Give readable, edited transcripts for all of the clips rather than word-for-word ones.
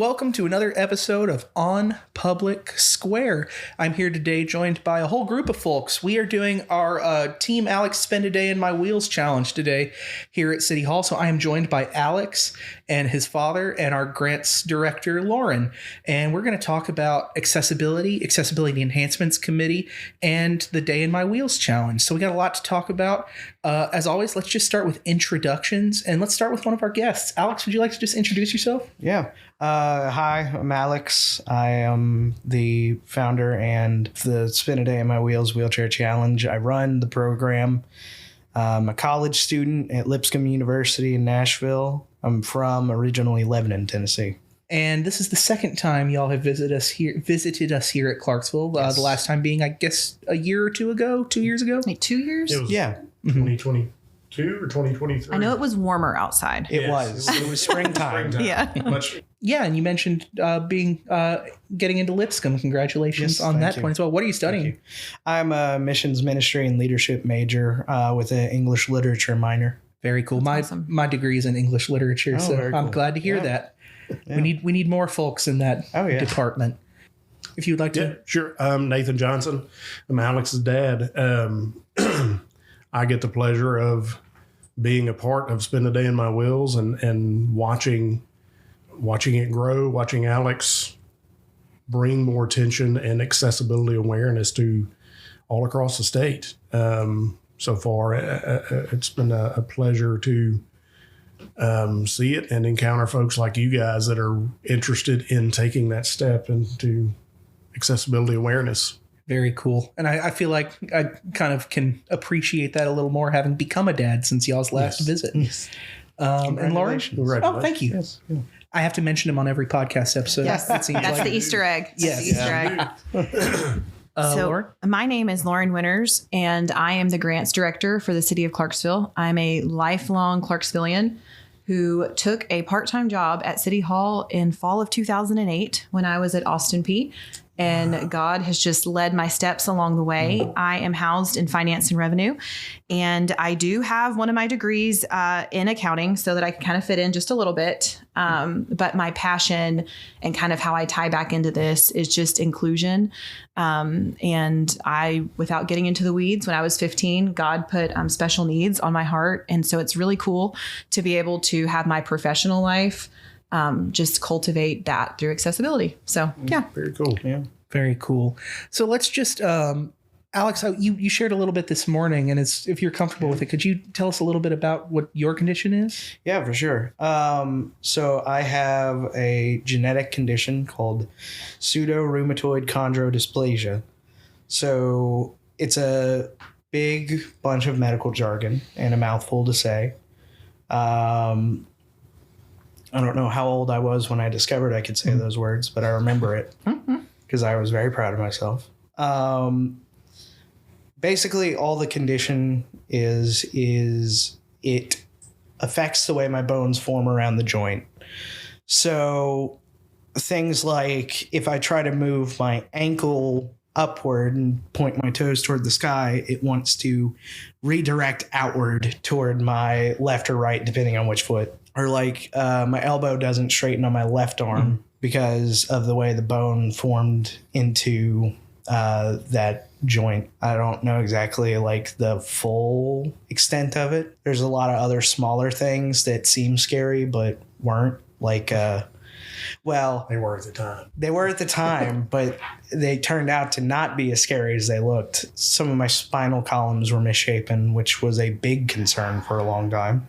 welcome to another episode of On Public Square. I'm here today joined by a whole group of folks. We are doing our Team Alex Spend a Day in My Wheels challenge today here at City Hall. So I am joined by Alex and his father and our grants director, Lauren. And we're going to talk about Accessibility Enhancements Committee, and the Day in My Wheels challenge. So we got a lot to talk about. As always, let's just start with introductions, and let's start with one of our guests. Alex, would you like to just introduce yourself? Yeah. Hi, I'm Alex. I am the founder and the Spend a Day in My Wheels Wheelchair Challenge. I run the program. I'm a college student at Lipscomb University in Nashville. I'm from originally Lebanon, Tennessee. And this is the second time y'all have visited us here at Clarksville. Yes. The last time being, I guess, a year or two ago, 2 years ago. Like 2 years? It was Yeah. 2022 or 2023. I know it was warmer outside. It was springtime. Yeah. Yeah, and you mentioned getting into Lipscomb. Congratulations Yes, on that thank you. point as well. What are you studying? Thank you. I'm a missions ministry and leadership major with an English literature minor. Very cool. That's awesome. My degree is in English literature, so very I'm cool. glad to hear Yeah. that. Yeah. We need more folks in that Oh, yeah. department. If you'd like to. Yeah, sure. I'm Nathan Johnson. I'm Alex's dad. I get the pleasure of being a part of Spend a Day in My Wheels and watching it grow, watching Alex bring more attention and accessibility awareness to all across the state. So far, it's been a pleasure to see it and encounter folks like you guys that are interested in taking that step into accessibility awareness. Very cool. And I feel like I kind of can appreciate that a little more, having become a dad since y'all's last visit. Yes. And Lauren? Congratulations. Oh, thank you. Yes. Yeah. I have to mention him on every podcast episode. Yes, It seems that's like. the Easter egg. Yes. That's the Easter egg. So Lauren? my name is Lauren Winters, and I am the grants director for the City of Clarksville. I'm a lifelong Clarksvillian who took a part-time job at City Hall in fall of 2008 when I was at Austin P. And God has just led my steps along the way. I am housed in finance and revenue, and I do have one of my degrees in accounting so that I can kind of fit in just a little bit. But my passion and kind of how I tie back into this is just inclusion. And I, without getting into the weeds, when I was 15, God put special needs on my heart. And so it's really cool to be able to have my professional life just cultivate that through accessibility. So, yeah. Very cool. Yeah. Very cool. So let's just, Alex, you shared a little bit this morning, and if you're comfortable with it, could you tell us a little bit about what your condition is? Yeah, for sure. So I have a genetic condition called pseudo-rheumatoid chondrodysplasia. So it's a big bunch of medical jargon and a mouthful to say. I don't know how old I was when I discovered I could say those words, but I remember it because I was very proud of myself. Basically, all the condition is it affects the way my bones form around the joint. So things like if I try to move my ankle upward and point my toes toward the sky, it wants to redirect outward toward my left or right, depending on which foot. Or like my elbow doesn't straighten on my left arm because of the way the bone formed into that joint. I don't know exactly like the full extent of it. There's a lot of other smaller things that seem scary but weren't. Like, well, They were at the time. they were at the time, but they turned out to not be as scary as they looked. Some of my spinal columns were misshapen, which was a big concern for a long time.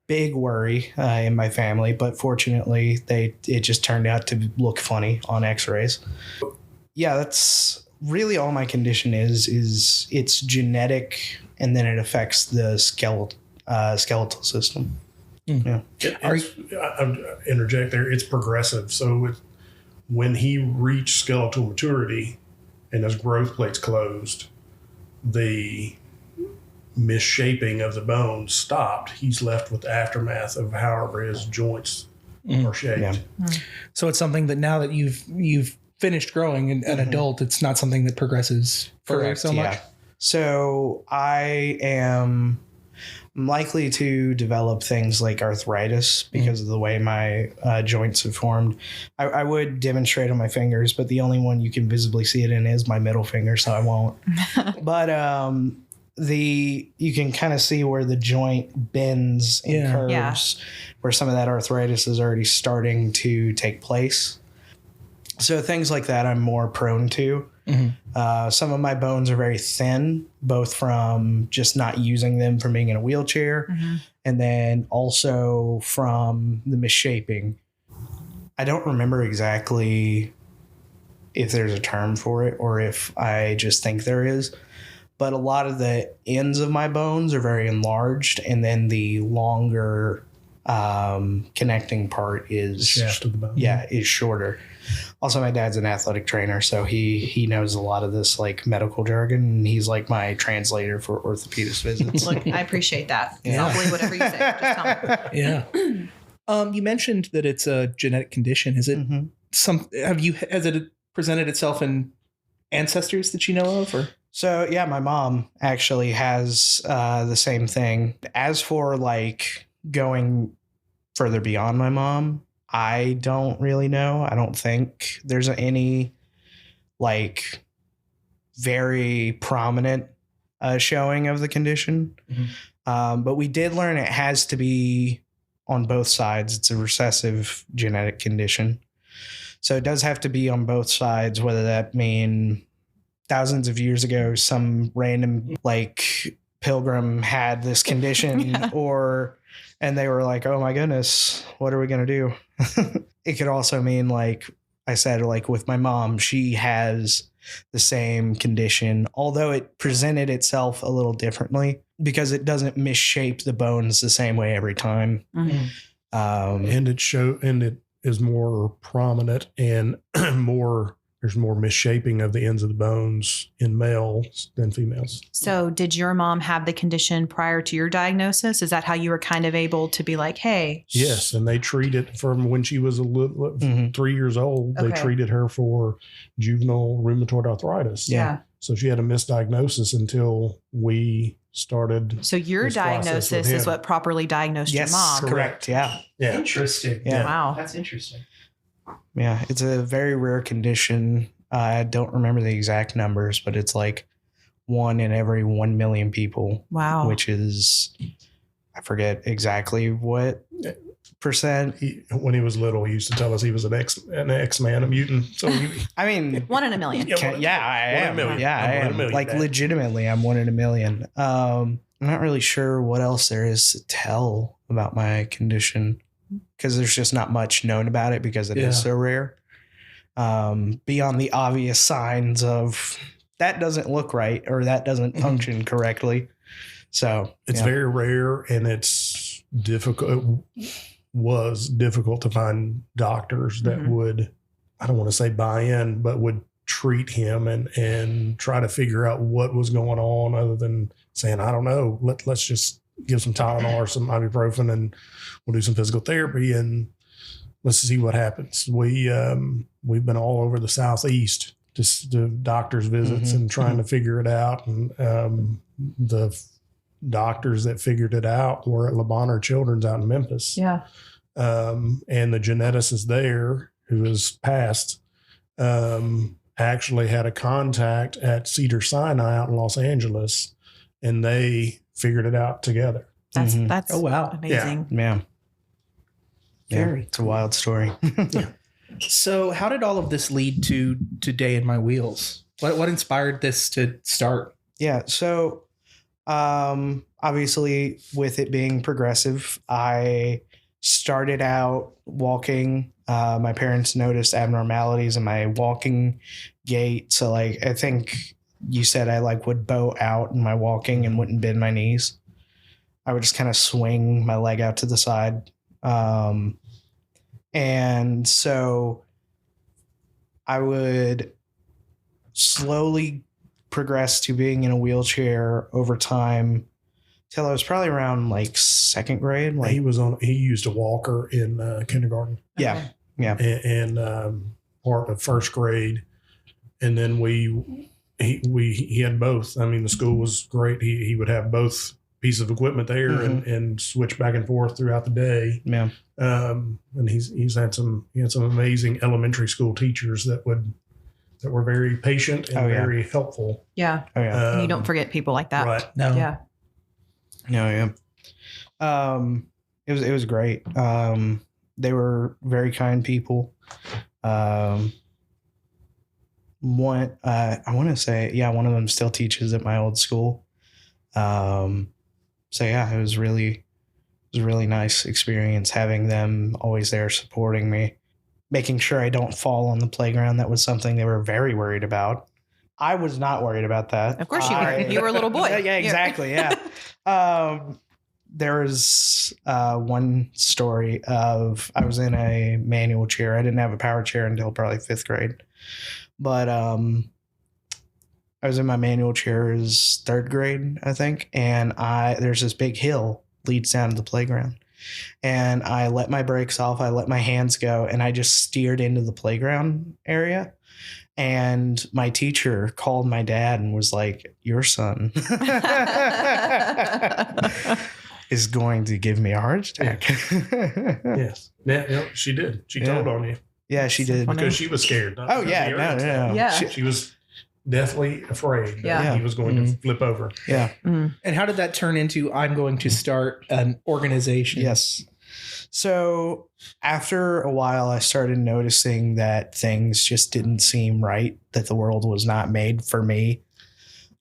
Big worry in my family, but fortunately it just turned out to look funny on x-rays. Yeah, that's really all my condition is it's genetic, and then it affects the skeletal system. Yeah. I'll interject there. It's progressive. So when he reached skeletal maturity and his growth plates closed, the misshaping of the bones stopped. He's left with the aftermath of however his joints are shaped. Yeah. So it's something that now that you've finished growing and an adult, it's not something that progresses further Correct, so much. yeah. So I'm likely to develop things like arthritis because of the way my joints have formed. I would demonstrate on my fingers, but the only one you can visibly see it in is my middle finger, so I won't. But you can kind of see where the joint bends and curves, where some of that arthritis is already starting to take place. So things like that I'm more prone to. Some of my bones are very thin, both from just not using them from being in a wheelchair, and then also from the misshaping. I don't remember exactly if there's a term for it or if I just think there is, but a lot of the ends of my bones are very enlarged, and then the longer connecting part is The shaft of the bone. is shorter. Also, my dad's an athletic trainer, so he knows a lot of this like medical jargon, and he's like my translator for orthopedist visits. Look, I appreciate that. Yeah. I'll believe whatever you say. Just tell me. Yeah. You mentioned that it's a genetic condition. Is it has it presented itself in ancestors that you know of, or? So yeah, my mom actually has the same thing. As for like going further beyond my mom, I don't really know. I don't think there's any like very prominent showing of the condition. But we did learn it has to be on both sides. It's a recessive genetic condition. So it does have to be on both sides, whether that mean thousands of years ago, some random like pilgrim had this condition and they were like, oh my goodness, what are we going to do? It could also mean, like I said, like with my mom, she has the same condition, although it presented itself a little differently because it doesn't misshape the bones the same way every time. And it is more prominent and there's more misshaping of the ends of the bones in males than females. So did your mom have the condition prior to your diagnosis? Is that how you were kind of able to be like, hey? Yes, and they treated from when she was 3 years old. They treated her for juvenile rheumatoid arthritis. Yeah. So she had a misdiagnosis until we started. So your this process diagnosis with is him. what properly diagnosed your mom. Correct. Yeah. Yeah. Interesting. Yeah. Wow. That's interesting. Yeah. It's a very rare condition. I don't remember the exact numbers, but it's like 1 in every 1 million people. Wow. Which is, I forget exactly what percent. When he was little, he used to tell us he was an X-Man, a mutant. So I mean, 1 in a million. I am. million. Yeah, I I'm 1 in a am. million, Like Dad. legitimately, I'm 1 in a million. I'm not really sure what else there is to tell about my condition because there's just not much known about it because it is so rare. Beyond the obvious signs of that doesn't look right or that doesn't function correctly. So it's very rare, and it's difficult. It was difficult to find doctors that would, I don't want to say buy in, but would treat him and try to figure out what was going on other than saying, I don't know, let's just give some Tylenol or some ibuprofen and we'll do some physical therapy and let's see what happens. We've been all over the Southeast just to doctors' visits and trying to figure it out. And the doctors that figured it out were at Le Bonheur Children's out in Memphis. Yeah. And the geneticist there, who has passed, actually had a contact at Cedar Sinai out in Los Angeles, and they figured it out together. That's Oh, wow. amazing. Yeah. Very. It's a wild story. So how did all of this lead to Day in My Wheels? What inspired this to start? Yeah. So, obviously with it being progressive, I started out walking. My parents noticed abnormalities in my walking gait. So like, I think you said I like would bow out in my walking and wouldn't bend my knees. I would just kind of swing my leg out to the side. And so I would slowly progress to being in a wheelchair over time till I was probably around like second grade. Like He used a walker in kindergarten. yeah, yeah. And part of first grade, and then he had both. I mean, the school was great. He would have both piece of equipment there and switch back and forth throughout the day. Yeah. And he had some amazing elementary school teachers that were very patient and very helpful. Yeah. Oh yeah. And you don't forget people like that. Right. No. Yeah. No, yeah. It was great. They were very kind people. I want to say, one of them still teaches at my old school. So yeah, it was a really nice experience having them always there supporting me, making sure I don't fall on the playground. That was something they were very worried about. I was not worried about that. Of course you were. You were a little boy. Yeah, exactly. Yeah. There was one story of I was in a manual chair. I didn't have a power chair until probably 5th grade. But I was in my manual chair as 3rd grade, I think. And there's this big hill leads down to the playground. And I let my brakes off. I let my hands go. And I just steered into the playground area. And my teacher called my dad and was like, your son is going to give me a heart attack. Yes. Yeah, she did. She told on you. Yeah, she did. Because she was scared. Oh, yeah. No. Yeah. She was definitely afraid that he was going to flip over. Yeah. And how did that turn into, I'm going to start an organization? Yes. So after a while, I started noticing that things just didn't seem right, that the world was not made for me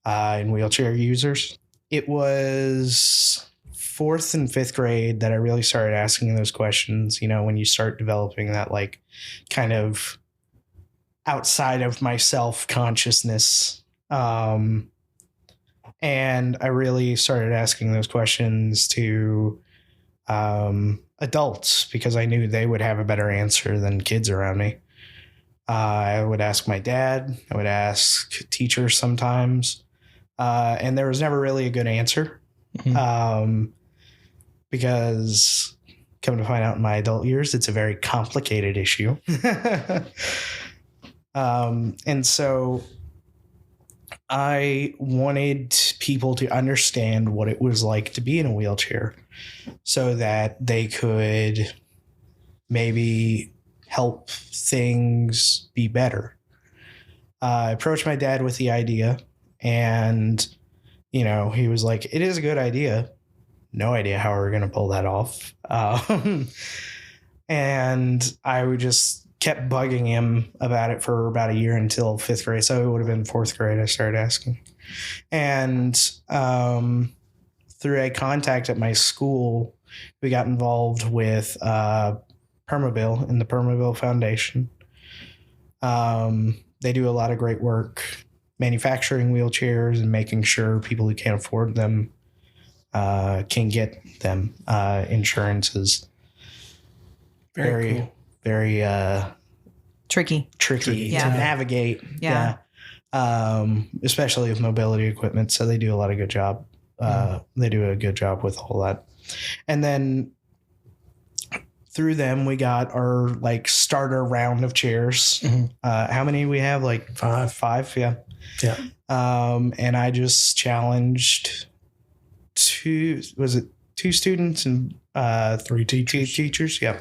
and wheelchair users. It was 4th and 5th grade that I really started asking those questions, when you start developing that like kind of outside of myself consciousness. And I really started asking those questions to adults because I knew they would have a better answer than kids around me. I would ask my dad. I would ask teachers sometimes. And there was never really a good answer. Because come to find out in my adult years, it's a very complicated issue. And so I wanted people to understand what it was like to be in a wheelchair so that they could maybe help things be better. I approached my dad with the idea and, he was like, it is a good idea. No idea how we're going to pull that off. And I would just kept bugging him about it for about a year until 5th grade. So it would have been 4th grade I started asking. And through a contact at my school, we got involved with Permobil and the Permobil Foundation. They do a lot of great work manufacturing wheelchairs and making sure people who can't afford them can get them. Insurances. Very cool. Very tricky to navigate. Yeah. Especially with mobility equipment. So they do a lot of good job. They do a good job with all that. And then through them, we got our like starter round of chairs. How many we have? Like five. Yeah. Yeah. And I just challenged two students and 3 teachers. Two teachers. Yeah.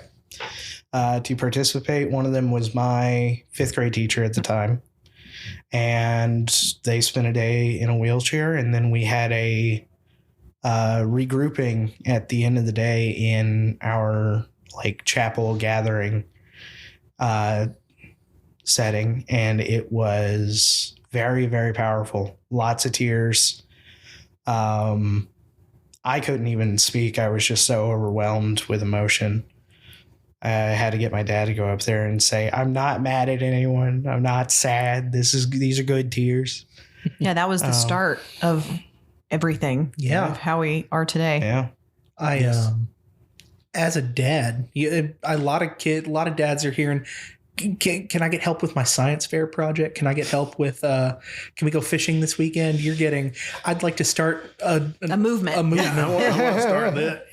To participate. One of them was my 5th grade teacher at the time. And they spent a day in a wheelchair. And then we had a regrouping at the end of the day in our like chapel gathering setting. And it was very, very powerful. Lots of tears. I couldn't even speak. I was just so overwhelmed with emotion. I had to get my dad to go up there and say, I'm not mad at anyone. I'm not sad. These are good tears. Yeah, that was the start of everything. Yeah. Of how we are today. Yeah. As a dad, a lot of dads are hearing, can I get help with my science fair project? Can I get help with, can we go fishing this weekend? I'd like to start a movement. A movement. Yeah, I want to start that.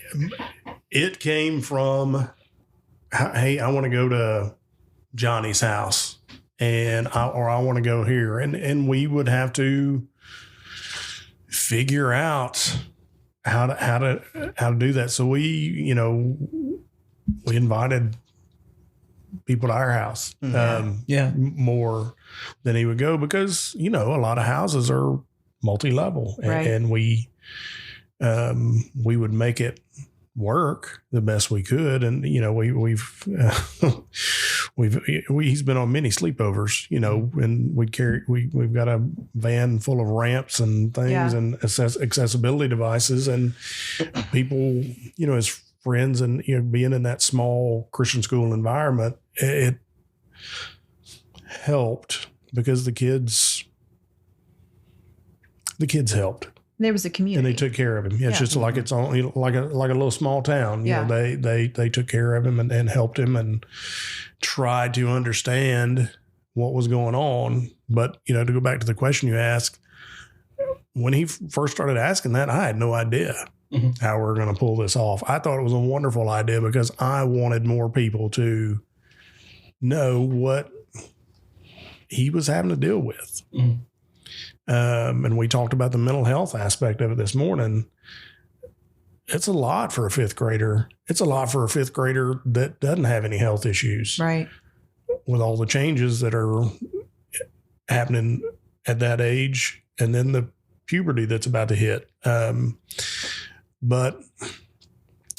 It came from, hey, I want to go to Johnny's house and I want to go here. And we would have to figure out how to do that. So we invited people to our house, more than he would go, because, a lot of houses are multi-level, Right. and we would make it work the best we could. And, he's been on many sleepovers, and we've got a van full of ramps and things and accessibility devices, and people, his friends, and, being in that small Christian school environment, it helped because the kids helped. There was a community, and they took care of him. It's just like it's only like a little small town. They took care of him and helped him and tried to understand what was going on. But to go back to the question you asked, when he first started asking that, I had no idea how we were going to pull this off. I thought it was a wonderful idea because I wanted more people to know what he was having to deal with. And we talked about the mental health aspect of it this morning. It's a lot for a fifth grader. It's a lot for a fifth grader that doesn't have any health issues. Right. With all the changes that are happening at that age, and then the puberty that's about to hit. But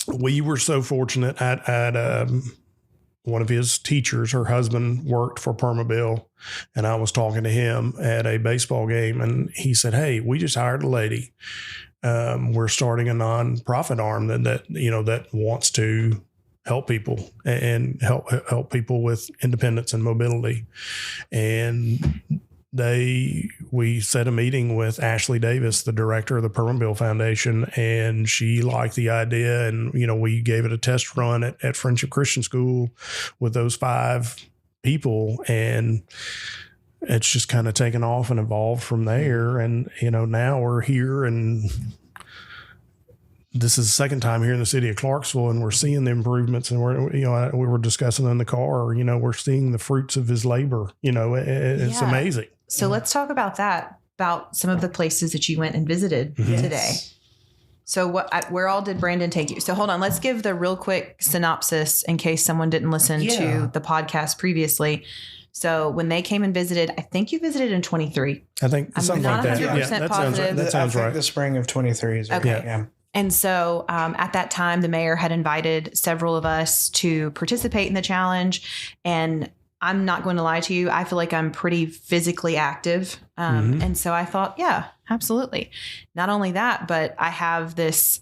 we were so fortunate at one of his teachers, her husband worked for Permabil, and I was talking to him at a baseball game, and he said, "Hey, we just hired a lady. We're starting a nonprofit arm that wants to help people and help people with independence and mobility." And we set a meeting with Ashley Davis, the director of the Permabil Foundation, and she liked the idea. And, we gave it a test run at Friendship Christian School with those 5 people. And it's just kind of taken off and evolved from there. And, now we're here, and this is the second time here in the city of Clarksville, and we're seeing the improvements, and we were discussing in the car, we're seeing the fruits of his labor. It's amazing. So let's talk about that, about some of the places that you went and visited today. So where all did Brandon take you? So hold on, let's give the real quick synopsis in case someone didn't listen to the podcast previously. So when they came and visited, I think you visited in 23. I think I'm something not like that. 100% positive. That sounds right. The spring of 23 is okay. Yeah. And so at that time, the mayor had invited several of us to participate in the challenge. And I'm not going to lie to you, I feel like I'm pretty physically active. And so I thought, yeah, absolutely. Not only that, but I have this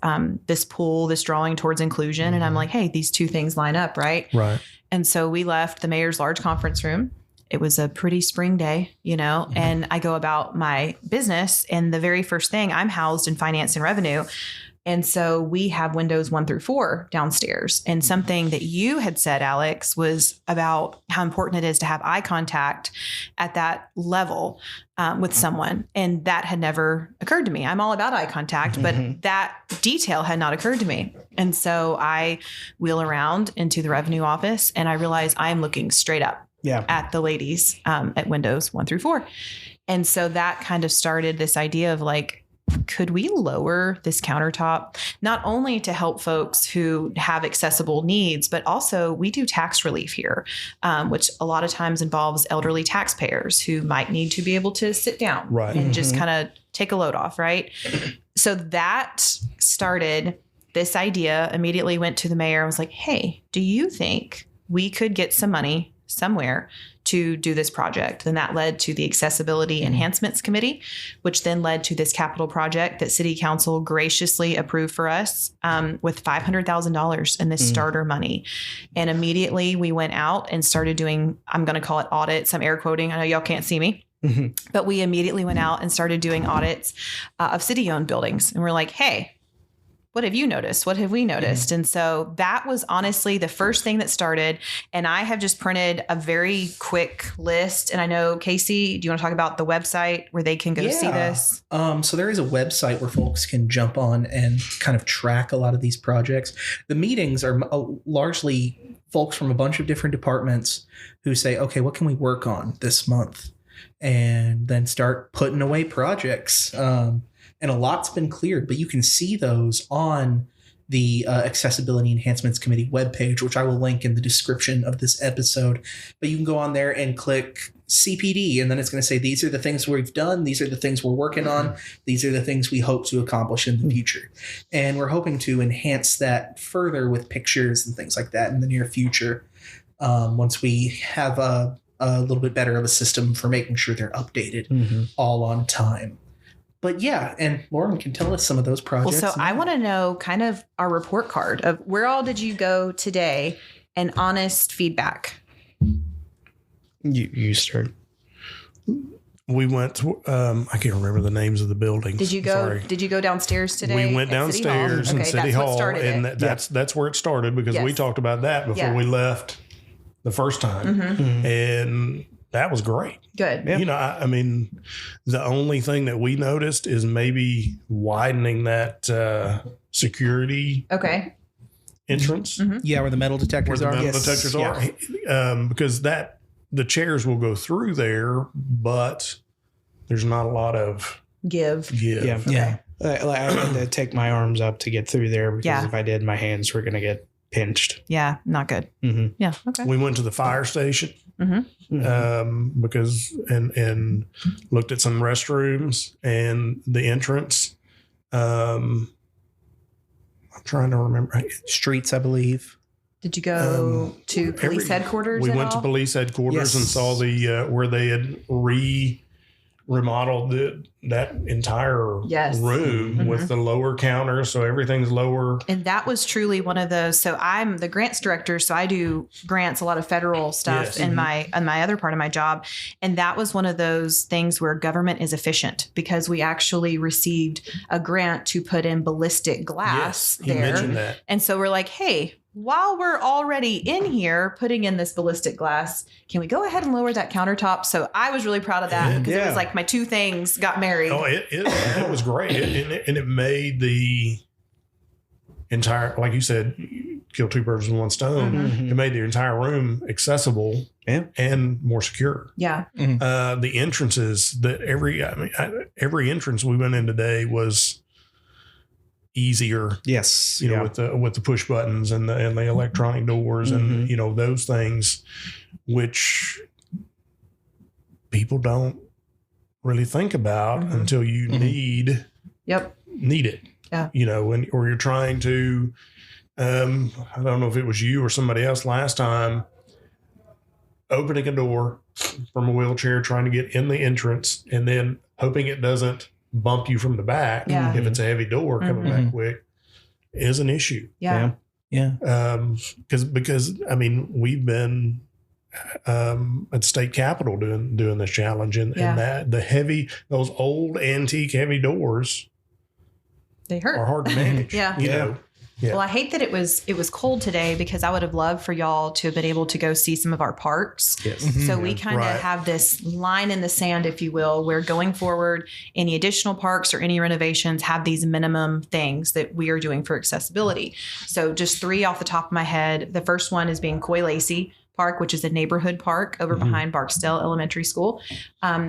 pull, this drawing towards inclusion. And I'm like, hey, these two things line up, right? Right. And so we left the mayor's large conference room. It was a pretty spring day, and I go about my business. And the very first thing, I'm housed in finance and revenue. And so we have windows 1 through 4 downstairs. And something that you had said, Alex, was about how important it is to have eye contact at that level with someone. And that had never occurred to me. I'm all about eye contact, but that detail had not occurred to me. And so I wheel around into the revenue office, and I realize I am looking straight up at the ladies at windows 1 through 4. And so that kind of started this idea of like, could we lower this countertop, not only to help folks who have accessible needs, but also we do tax relief here, which a lot of times involves elderly taxpayers who might need to be able to sit down and just kind of take a load off, right? So that started this idea, immediately went to the mayor. I was like, hey, do you think we could get some money somewhere to do this project? Then that led to the Accessibility Enhancements Committee, which then led to this capital project that City Council graciously approved for us with $500,000 in this starter money. And immediately we went out and started doing, I'm going to call it audits. I'm air quoting. I know y'all can't see me. But we immediately went out and started doing audits of city-owned buildings. And we're like, hey, what have you noticed? What have we noticed? And so that was honestly the first thing that started. And I have just printed a very quick list. And I know, Casey, do you want to talk about the website where they can go see this? So there is a website where folks can jump on and kind of track a lot of these projects. The meetings are largely folks from a bunch of different departments who say, okay, what can we work on this month? And then start putting away projects. and a lot's been cleared, but you can see those on the Accessibility Enhancements Committee webpage, which I will link in the description of this episode. But you can go on there and click CPD, and then it's going to say, these are the things we've done. These are the things we're working on. These are the things we hope to accomplish in the future. And we're hoping to enhance that further with pictures and things like that in the near future, once we have a little bit better of a system for making sure they're updated all on time. But yeah, and Lauren can tell us some of those projects. Well, so I want to know kind of our report card of where all did you go today and honest feedback. You start. We went to, I can't remember the names of the buildings. Did you go? Sorry. Did you go downstairs today? We went downstairs in City Hall, and that's where it started, because we talked about that before we left the first time, and that was great. Good. You know, I mean, the only thing that we noticed is maybe widening that security entrance. Yeah, where the metal detectors Where are. the metal detectors are, because the chairs will go through there, but there's not a lot of give. Yeah. I had to take my arms up to get through there, because if I did, my hands were going to get pinched. Yeah, not good. Yeah. Okay. We went to the fire station because and looked at some restrooms and the entrance. I'm trying to remember Streets, I believe. Did you go to police headquarters? We went to police headquarters and saw the where they had remodeled that entire room with the lower counter, so everything's lower. And that was truly one of those. So I'm the grants director, so I do grants, a lot of federal stuff in my other part of my job. And that was one of those things where government is efficient, because we actually received a grant to put in ballistic glass there. He mentioned that. And so we're like, hey, while we're already in here putting in this ballistic glass, can we go ahead and lower that countertop? So I was really proud of that, because it was like my two things got married. Oh, it was great. And it made the entire, like you said, kill two birds with one stone. It made the entire room accessible and more secure. Yeah. The entrances, every entrance we went in today was easier. Yes. You know, with the push buttons and the electronic doors and, you know, those things, which people don't really think about until you need it. Yeah. You know, or you're trying to, I don't know if it was you or somebody else last time, opening a door from a wheelchair, trying to get in the entrance, and then hoping it doesn't bump you from the back if it's a heavy door coming back quick, is an issue. Yeah. Because I mean, we've been at state capitol doing this challenge, and that those old antique heavy doors, they hurt. Are hard to manage. You know. Yeah. Well, I hate that it was cold today, because I would have loved for y'all to have been able to go see some of our parks. Yes. So we kind of have this line in the sand, if you will, where going forward, any additional parks or any renovations have these minimum things that we are doing for accessibility. So just 3 off the top of my head. The first one is being Coy Lacey Park, which is a neighborhood park over behind Barksdale Elementary School.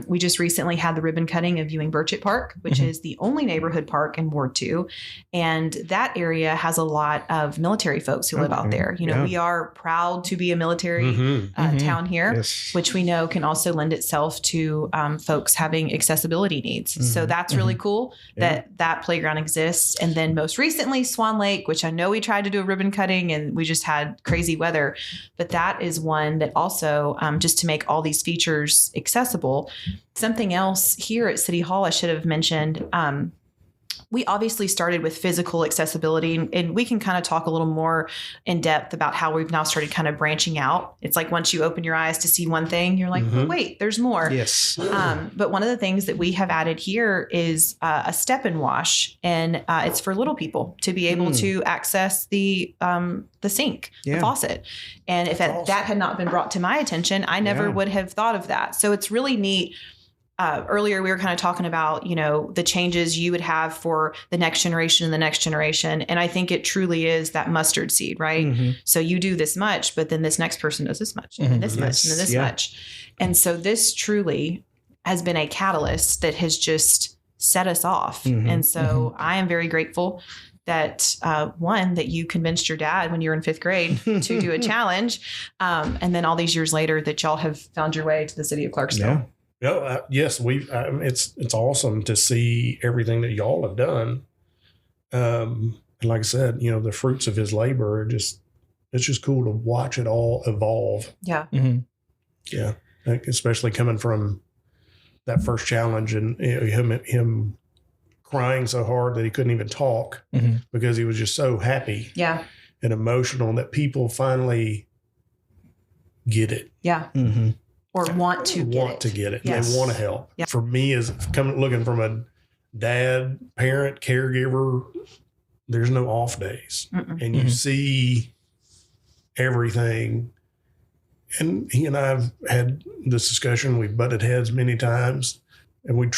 We just recently had the ribbon cutting of Ewing Burchett Park, which is the only neighborhood park in Ward 2. And that area has a lot of military folks who live out there. You know, we are proud to be a military town here, which we know can also lend itself to folks having accessibility needs. So that's really cool that playground exists. And then most recently, Swan Lake, which I know we tried to do a ribbon cutting and we just had crazy weather, but that is one that also, just to make all these features accessible. Something else here at City Hall I should have mentioned, we obviously started with physical accessibility, and we can kind of talk a little more in depth about how we've now started kind of branching out. It's like once you open your eyes to see one thing, you're like, oh, wait, there's more. Yes. But one of the things that we have added here is a step and wash, and it's for little people to be able to access the sink, the faucet. And if that had not been brought to my attention, I never would have thought of that. So it's really neat. Earlier, we were kind of talking about, you know, the changes you would have for the next generation and the next generation. And I think it truly is that mustard seed, right? So you do this much, but then this next person does this much, and then this much, and then this much. And so this truly has been a catalyst that has just set us off. And so I am very grateful that one, that you convinced your dad when you were in 5th grade to do a challenge. And then all these years later that y'all have found your way to the city of Clarksville. Yeah. Yes, it's awesome to see everything that y'all have done. And like I said, the fruits of his labor it's just cool to watch it all evolve. Yeah. Yeah. Like, especially coming from that first challenge and him crying so hard that he couldn't even talk because he was just so happy and emotional that people finally get it. Yeah. Or want to get it. Yes. They want to help. Yeah. For me, as looking from a dad, parent, caregiver, there's no off days. And you see everything. And he and I have had this discussion. We've butted heads many times. And me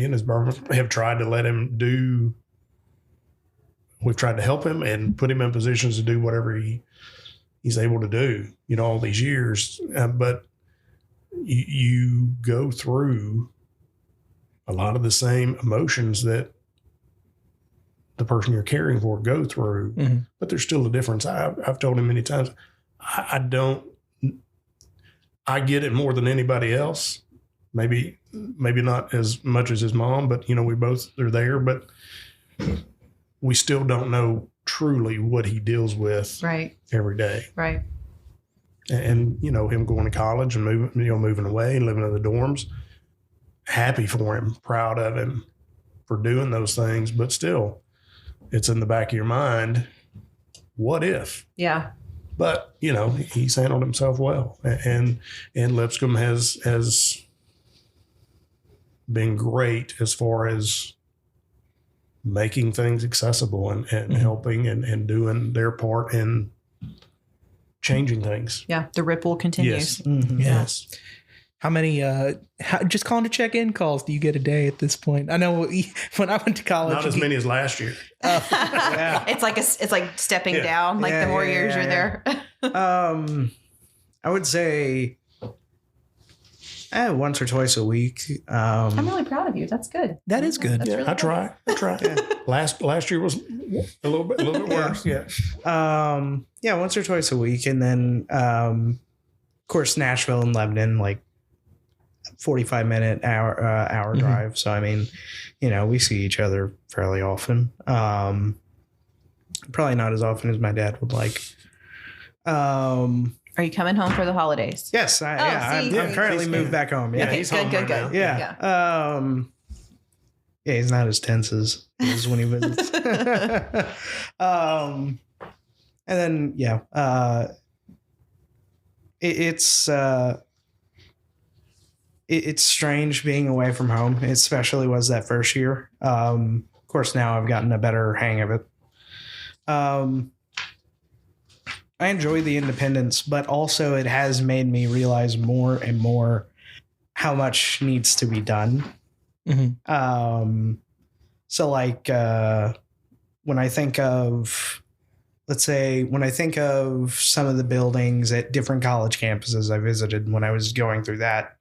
and his brother have tried to let him do, we've tried to help him and put him in positions to do whatever he's able to do, all these years. But you go through a lot of the same emotions that the person you're caring for go through, but there's still a difference. I've told him many times, I get it more than anybody else. Maybe not as much as his mom, but we both are there, but we still don't know truly what he deals with every day. Right. And him going to college and moving away and living in the dorms, happy for him, proud of him for doing those things, but still it's in the back of your mind. What if? Yeah. But, he's handled himself well, and Lipscomb has been great as far as making things accessible and helping and doing their part in changing things. Yeah. The ripple continues. Yes. Yes. How many, just calling to check in calls do you get a day at this point? I know when I went to college. Not as many as last year. It's like stepping down, the more years you're there. I would say once or twice a week. I'm really proud of you. That's good. That is good. That's really I try. Yeah. Last year was a little bit worse. Yeah. Once or twice a week. And then, of course, Nashville and Lebanon, 45-minute hour drive. So, we see each other fairly often. Probably not as often as my dad would like. Are you coming home for the holidays? Yes, I'm currently moved back home. Yeah, okay, he's good. Yeah. He's not as tense as when he visits. And then it's strange being away from home. It especially was that first year. Of course, now I've gotten a better hang of it. I enjoy the independence, but also it has made me realize more and more how much needs to be done. So when I think of, let's say, when I think of some of the buildings at different college campuses I visited when I was going through that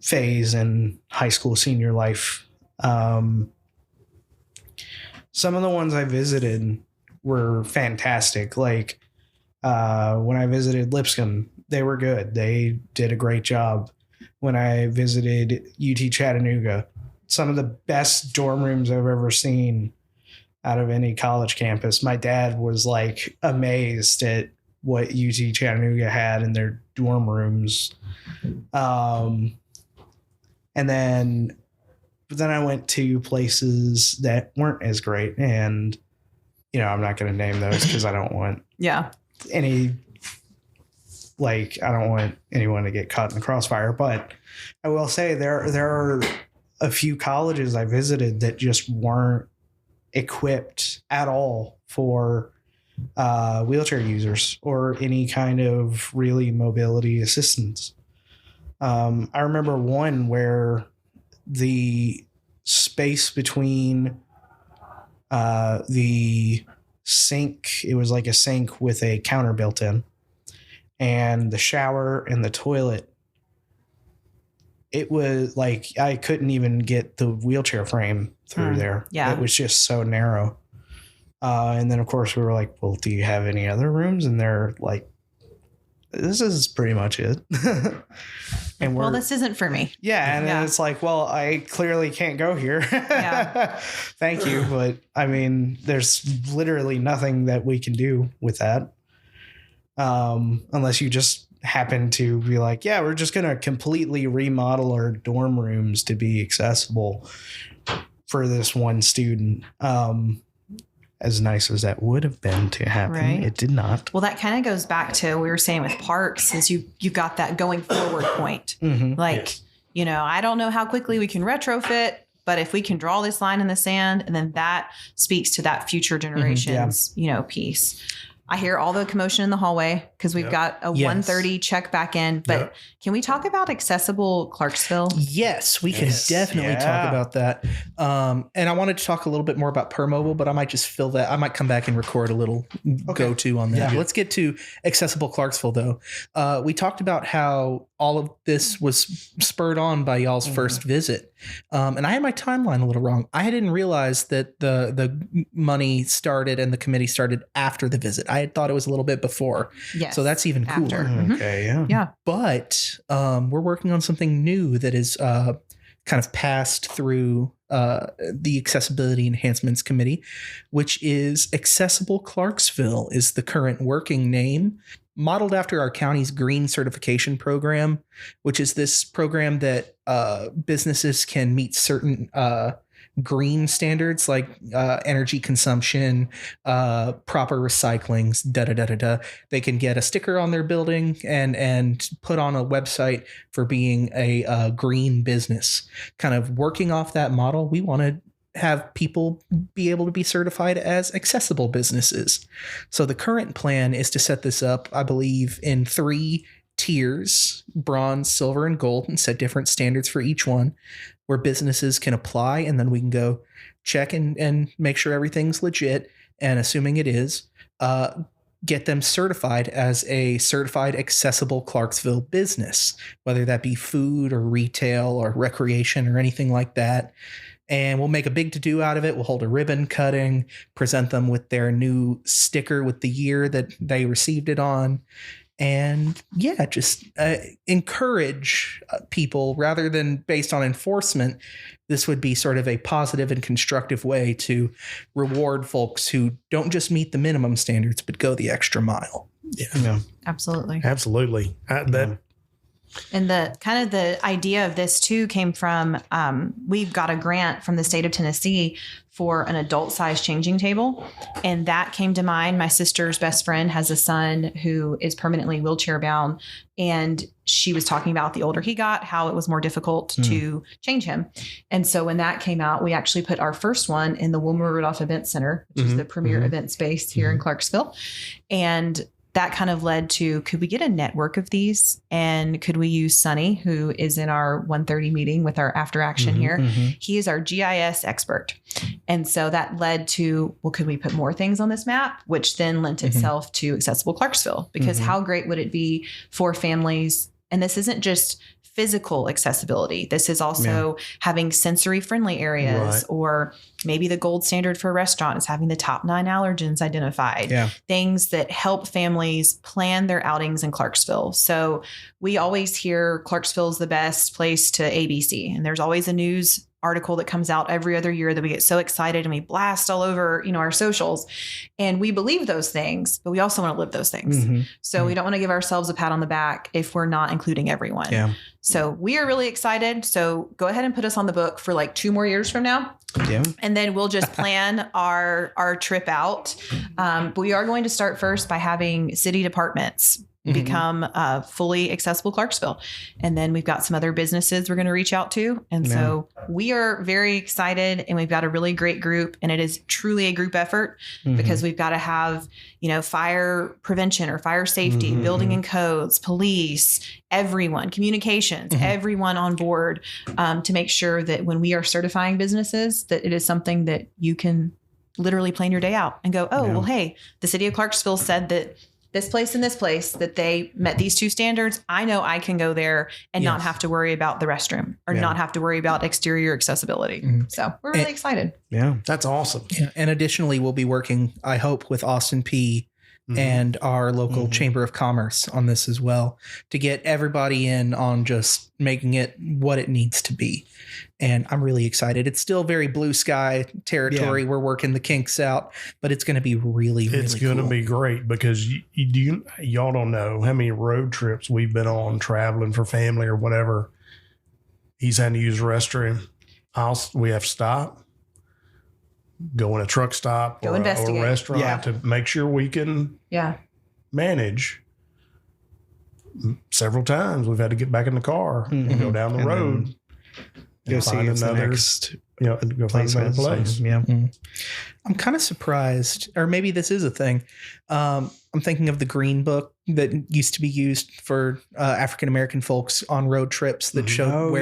phase in high school, senior life, some of the ones I visited were fantastic. When I visited Lipscomb, they were good. They did a great job. When I visited UT Chattanooga, some of the best dorm rooms I've ever seen out of any college campus. My dad was amazed at what UT Chattanooga had in their dorm rooms. And then I went to places that weren't as great, and I'm not going to name those because I don't want I don't want anyone to get caught in the crossfire. But I will say there are a few colleges I visited that just weren't equipped at all for wheelchair users or any kind of really mobility assistance. I remember one where the space between the sink, it was like a sink with a counter built in, and the shower and the toilet, it was like I couldn't even get the wheelchair frame through there. Yeah. It was just so narrow. And then, of course, we were like, well, do you have any other rooms? And they're like, this is pretty much it. And well, this isn't for me. yeah. And then it's like, well, I clearly can't go here. Yeah. Thank you. But I mean, there's literally nothing that we can do with that. Unless you just happen to be like, yeah, we're just going to completely remodel our dorm rooms to be accessible for this one student. As nice as that would have been to happen, Right. it did not. Well, that kind of goes back to what we were saying with parks, is you've got that going forward point. Mm-hmm. Like, you know, I don't know how quickly we can retrofit, but if we can draw this line in the sand, and then that speaks to that future generations, you know, piece. I hear all the commotion in the hallway because we've got a 1:30 check back in. But can we talk about Accessible Clarksville? Yes, we can definitely talk about that. And I wanted to talk a little bit more about Permobile, but I might just fill that. I might come back and record a little go-to on that. Let's get to Accessible Clarksville, though. We talked about how all of this was spurred on by y'all's first visit. And I had my timeline a little wrong. I didn't realize that the money started and the committee started after the visit. I had thought it was a little bit before. Yes. So that's even cooler. After. Okay. Yeah. Yeah. But we're working on something new that is kind of passed through the Accessibility Enhancements Committee, which is Accessible Clarksville is the current working name, modeled after our county's green certification program, which is this program that businesses can meet certain green standards like energy consumption, proper recycling, They can get a sticker on their building and put on a website for being a green business. Kind of working off that model, we want to have people be able to be certified as accessible businesses. So the current plan is to set this up, I believe, in 3 tiers: bronze, silver, and gold, and set different standards for each one, where businesses can apply, and then we can go check and make sure everything's legit. And assuming it is, get them certified as a certified accessible Clarksville business, whether that be food or retail or recreation or anything like that. And we'll make a big to-do out of it. We'll hold a ribbon cutting, present them with their new sticker with the year that they received it on. And just encourage people rather than based on enforcement. This would be sort of a positive and constructive way to reward folks who don't just meet the minimum standards, but go the extra mile. Yeah. Absolutely. Absolutely. And the kind of the idea of this too came from, we've got a grant from the state of Tennessee for an adult size changing table. And that came to mind. My sister's best friend has a son who is permanently wheelchair bound. And she was talking about the older he got, how it was more difficult to change him. And so when that came out, we actually put our first one in the Wilma Rudolph Event Center, which is the premier event space here in Clarksville. And that kind of led to, could we get a network of these? And could we use Sonny, who is in our 1:30 meeting with our after action here? He is our GIS expert. And so that led to, well, could we put more things on this map? Which then lent itself to Accessible Clarksville, because how great would it be for families? And this isn't just physical accessibility. This is also having sensory friendly areas, or maybe the gold standard for a restaurant is having the top 9 allergens identified, things that help families plan their outings in Clarksville. So we always hear Clarksville is the best place to ABC, and there's always a news article that comes out every other year that we get so excited and we blast all over, our socials, and we believe those things, but we also want to live those things. So we don't want to give ourselves a pat on the back if we're not including everyone. So we are really excited. So go ahead and put us on the book for like 2 more years from now. And then we'll just plan our trip out. But we are going to start first by having city departments become fully accessible Clarksville. And then we've got some other businesses we're going to reach out to. And so we are very excited, and we've got a really great group, and it is truly a group effort because we've got to have, fire prevention or fire safety, building and codes, police, everyone, communications, everyone on board to make sure that when we are certifying businesses, that it is something that you can literally plan your day out and go, well, hey, the city of Clarksville said that this place and this place that they met these two standards, I know I can go there and not have to worry about the restroom or not have to worry about exterior accessibility. So we're really excited. Yeah. That's awesome. Yeah. And additionally, we'll be working, I hope, with Austin P. and our local Chamber of Commerce on this as well, to get everybody in on just making it what it needs to be. And I'm really excited. It's still very blue sky territory. We're working the kinks out, but it's going to be really It's going to be great, because y'all don't know how many road trips we've been on traveling for family or whatever. He's had to use the restroom. We have to stop, go in a truck stop or a restaurant to make sure we can manage. Several times we've had to get back in the car and go down the road. Go see another next, go find another place. Yeah. I'm kind of surprised, or maybe this is a thing. I'm thinking of the Green Book that used to be used for African-American folks on road trips that showed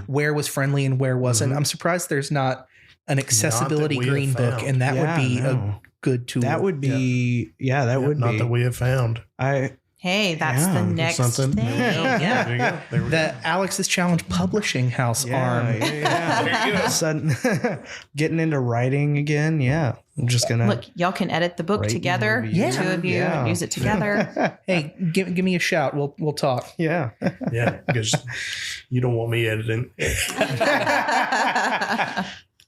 where was friendly and where wasn't. I'm surprised there's not an accessibility Green Book, and that would be a good tool. That would be, that would be. Not that we have found. Hey, that's the next thing. There you go. There we The Alex's Challenge Publishing House arm. There you go. Sudden, getting into writing again. Yeah. I'm just going to. Look, y'all can edit the book together. The two of you and use it together. Hey, give me a shout. We'll talk. Yeah. Yeah. Because you don't want me editing.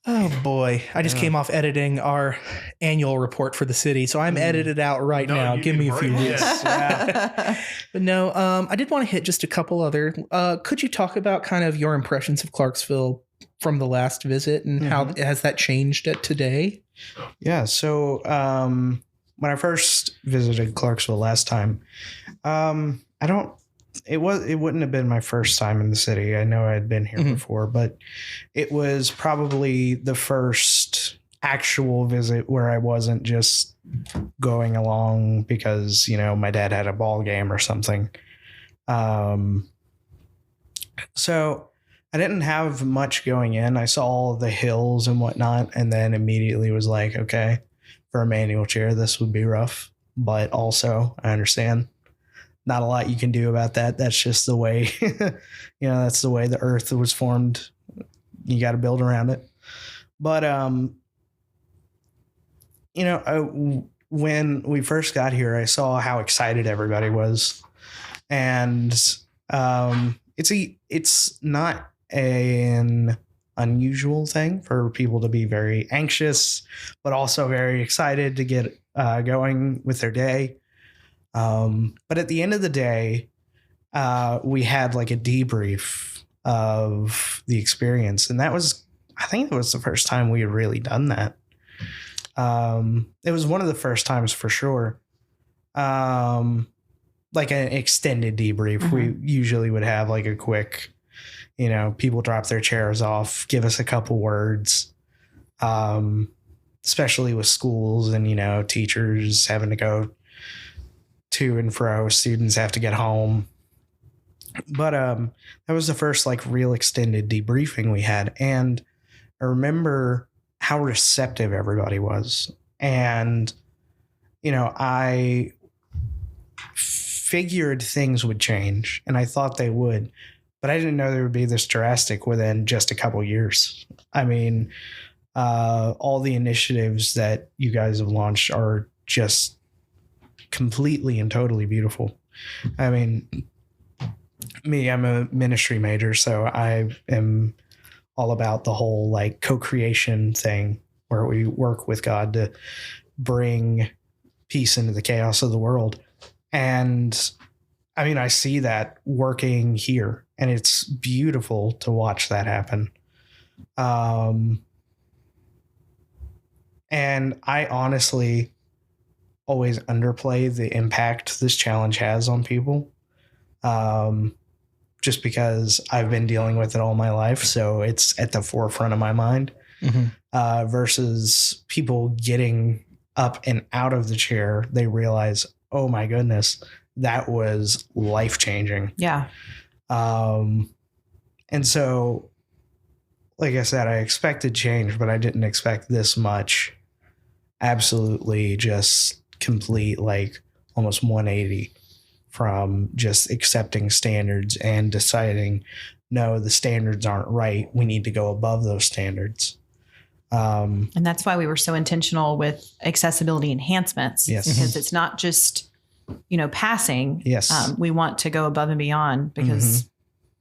Oh boy, I just came off editing our annual report for the city, so I'm edited out now. Give me a few weeks. But no, I did want to hit just a couple other. Could you talk about kind of your impressions of Clarksville from the last visit, and how has that changed at today? Yeah, so when I first visited Clarksville last time, it wouldn't have been my first time in the city. I know I had been here before, but it was probably the first actual visit where I wasn't just going along because, my dad had a ball game or something. So I didn't have much going in. I saw all the hills and whatnot, and then immediately was like, okay, for a manual chair, this would be rough, but also I understand. Not a lot you can do about that. That's just the way, that's the way the earth was formed. You got to build around it. But, when we first got here, I saw how excited everybody was. And it's not an unusual thing for people to be very anxious, but also very excited to get going with their day. But at the end of the day, we had like a debrief of the experience. And I think it was the first time we had really done that. It was one of the first times for sure. Like an extended debrief. We usually would have like a quick, people drop their chairs off, give us a couple words, especially with schools and, teachers having to go to and fro, students have to get home. But that was the first like real extended debriefing we had. And I remember how receptive everybody was. And, I figured things would change, and I thought they would, but I didn't know they would be this drastic within just a couple years. I mean, all the initiatives that you guys have launched are just completely and totally beautiful. I mean, I'm a ministry major, so I am all about the whole like co-creation thing where we work with God to bring peace into the chaos of the world. And I mean, I see that working here, and it's beautiful to watch that happen. And I honestly always underplay the impact this challenge has on people. Just because I've been dealing with it all my life. So it's at the forefront of my mind, versus people getting up and out of the chair. They realize, oh my goodness, that was life-changing. Yeah. And so, like I said, I expected change, but I didn't expect this much. Absolutely just complete, like, almost 180 from just accepting standards and deciding, no, the standards aren't right. We need to go above those standards. And that's why we were so intentional with accessibility enhancements. Yes. Because it's not just, passing. Yes. We want to go above and beyond because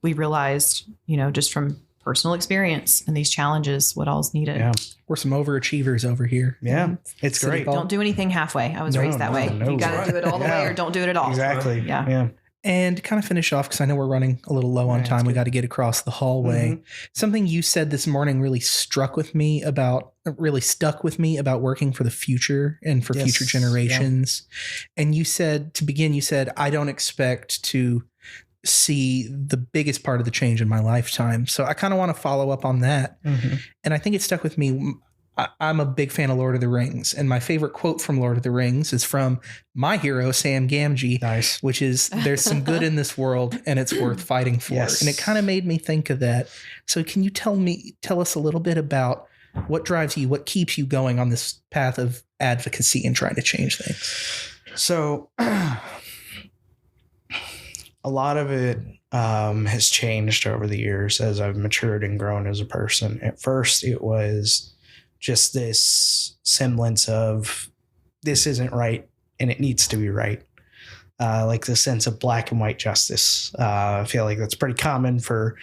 we realized, just from personal experience and these challenges, what all's needed. Yeah. We're some overachievers over here. Yeah. It's City great. Hall. Don't do anything halfway. I was raised that way. no. You got to do it all the way or don't do it at all. Exactly. Yeah. Yeah. And to kind of finish off, because I know we're running a little low on time, we got to get across the hallway. Something you said this morning really stuck with me about working for the future and for future generations. Yeah. And you said, to begin, I don't expect to see the biggest part of the change in my lifetime. So I kind of want to follow up on that. And I think it stuck with me. I'm a big fan of Lord of the Rings, and my favorite quote from Lord of the Rings is from my hero, Sam Gamgee, which is, there's some good in this world and it's worth fighting for. And it kind of made me think of that. So can you tell us a little bit about what drives you, what keeps you going on this path of advocacy and trying to change things? So a lot of it has changed over the years as I've matured and grown as a person. At first, it was just this semblance of this isn't right and it needs to be right. Like the sense of black and white justice. I feel like that's pretty common for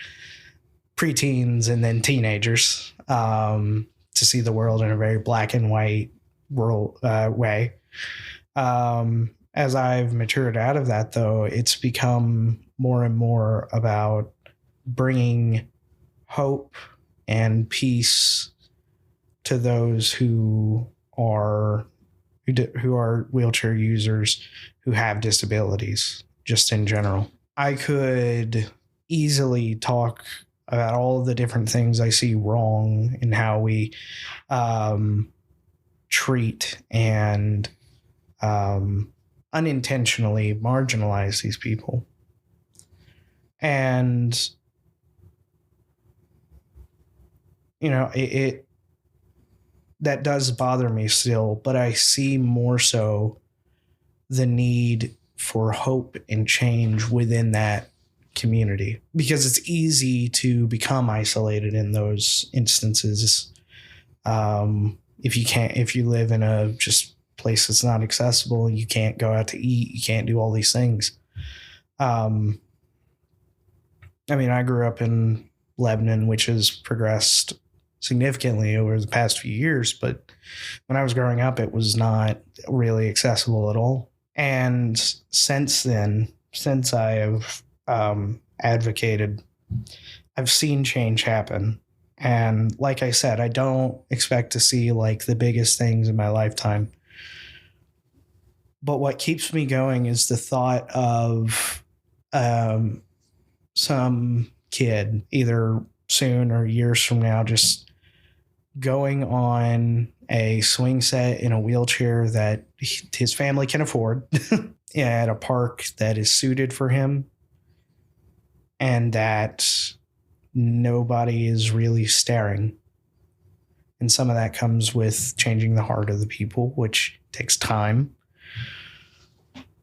preteens and then teenagers to see the world in a very black and white way. As I've matured out of that, though, it's become more and more about bringing hope and peace to those who are wheelchair users who have disabilities, just in general. I could easily talk about all of the different things I see wrong in how we treat and unintentionally marginalize these people. And, it that does bother me still, but I see more so the need for hope and change within that community, because it's easy to become isolated in those instances. If you live in a just place that's not accessible, you can't go out to eat, you can't do all these things. I grew up in Lebanon, which has progressed significantly over the past few years, but when I was growing up, it was not really accessible at all. And since then, since I have advocated, I've seen change happen. And like I said, I don't expect to see like the biggest things in my lifetime. But what keeps me going is the thought of some kid, either soon or years from now, just going on a swing set in a wheelchair that his family can afford at a park that is suited for him, and that nobody is really staring. And some of that comes with changing the heart of the people, which takes time.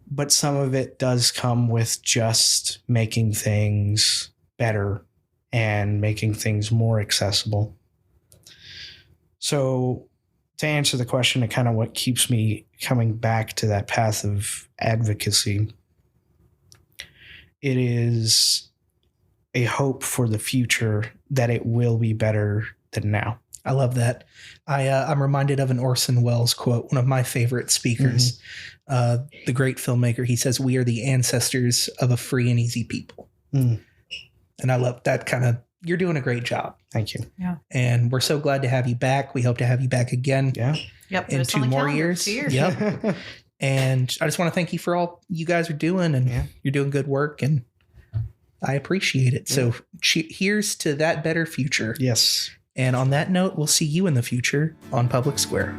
But some of it does come with just making things better and making things more accessible. So to answer the question of kind of what keeps me coming back to that path of advocacy, it is a hope for the future that it will be better than now. I love that. I'm reminded of an Orson Welles quote, one of my favorite speakers, the great filmmaker. He says, "We are the ancestors of a free and easy people." And I love that you're doing a great job. Thank you. Yeah. And we're so glad to have you back. We hope to have you back again. Yeah. Yep. In 2 more years. 2 years. Yep. And I just want to thank you for all you guys are doing, and you're doing good work, and I appreciate it. So here's to that better future. Yes. And on that note, we'll see you in the future on Public Square.